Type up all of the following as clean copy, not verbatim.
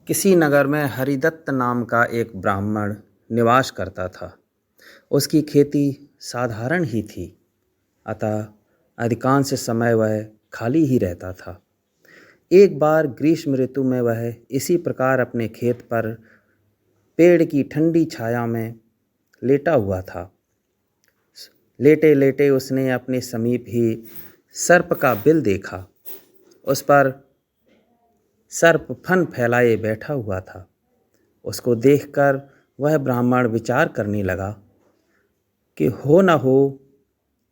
किसी नगर में हरिदत्त नाम का एक ब्राह्मण निवास करता था। उसकी खेती साधारण ही थी, अतः अधिकांश समय वह खाली ही रहता था। एक बार ग्रीष्म ऋतु में वह इसी प्रकार अपने खेत पर पेड़ की ठंडी छाया में लेटा हुआ था। लेटे लेटे उसने अपने समीप ही सर्प का बिल देखा। उस पर सर्प फन फैलाए बैठा हुआ था। उसको देखकर वह ब्राह्मण विचार करने लगा कि हो न हो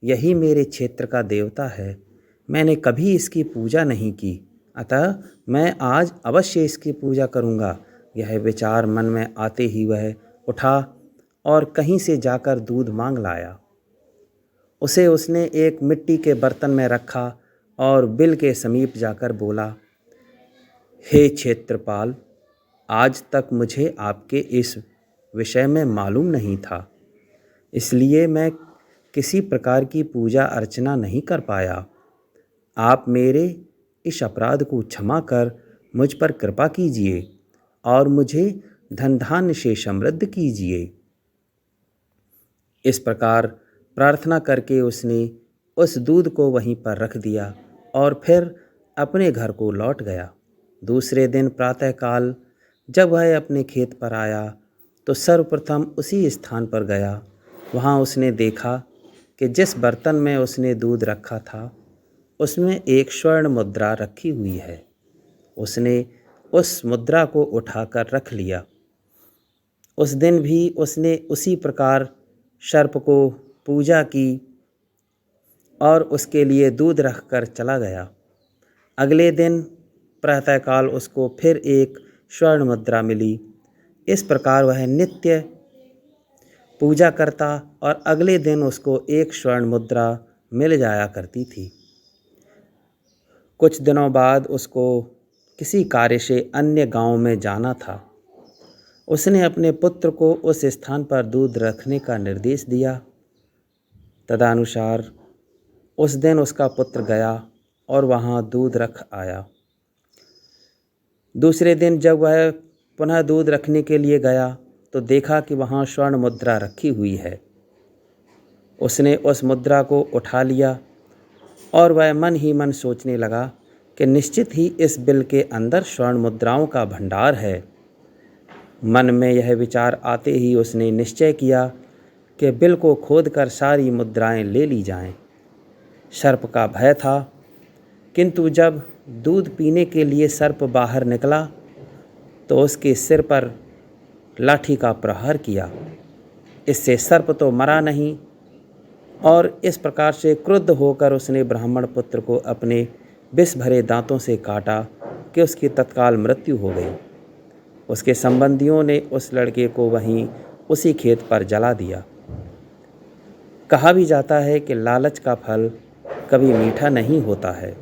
यही मेरे क्षेत्र का देवता है। मैंने कभी इसकी पूजा नहीं की, अतः मैं आज अवश्य इसकी पूजा करूँगा। यह विचार मन में आते ही वह उठा और कहीं से जाकर दूध मांग लाया। उसे उसने एक मिट्टी के बर्तन में रखा और बिल के समीप जाकर बोला, हे क्षेत्रपाल, आज तक मुझे आपके इस विषय में मालूम नहीं था, इसलिए मैं किसी प्रकार की पूजा अर्चना नहीं कर पाया। आप मेरे इस अपराध को क्षमा कर मुझ पर कृपा कीजिए और मुझे धन धान्य से समृद्ध कीजिए। इस प्रकार प्रार्थना करके उसने उस दूध को वहीं पर रख दिया और फिर अपने घर को लौट गया। दूसरे दिन प्रातःकाल जब वह अपने खेत पर आया तो सर्वप्रथम उसी स्थान पर गया। वहाँ उसने देखा कि जिस बर्तन में उसने दूध रखा था उसमें एक स्वर्ण मुद्रा रखी हुई है। उसने उस मुद्रा को उठाकर रख लिया। उस दिन भी उसने उसी प्रकार सर्प को पूजा की और उसके लिए दूध रखकर चला गया। अगले दिन प्रातःकाल उसको फिर एक स्वर्ण मुद्रा मिली। इस प्रकार वह नित्य पूजा करता और अगले दिन उसको एक स्वर्ण मुद्रा मिल जाया करती थी। कुछ दिनों बाद उसको किसी कार्य से अन्य गांव में जाना था। उसने अपने पुत्र को उस स्थान पर दूध रखने का निर्देश दिया। तदनुसार उस दिन उसका पुत्र गया और वहाँ दूध रख आया। दूसरे दिन जब वह पुनः दूध रखने के लिए गया तो देखा कि वहाँ स्वर्ण मुद्रा रखी हुई है। उसने उस मुद्रा को उठा लिया और वह मन ही मन सोचने लगा कि निश्चित ही इस बिल के अंदर स्वर्ण मुद्राओं का भंडार है। मन में यह विचार आते ही उसने निश्चय किया कि बिल को खोदकर सारी मुद्राएं ले ली जाएं। सर्प का भय था, किंतु जब दूध पीने के लिए सर्प बाहर निकला तो उसके सिर पर लाठी का प्रहार किया। इससे सर्प तो मरा नहीं और इस प्रकार से क्रुद्ध होकर उसने ब्राह्मण पुत्र को अपने विष भरे दांतों से काटा कि उसकी तत्काल मृत्यु हो गई। उसके संबंधियों ने उस लड़के को वहीं उसी खेत पर जला दिया। कहा भी जाता है कि लालच का फल कभी मीठा नहीं होता है।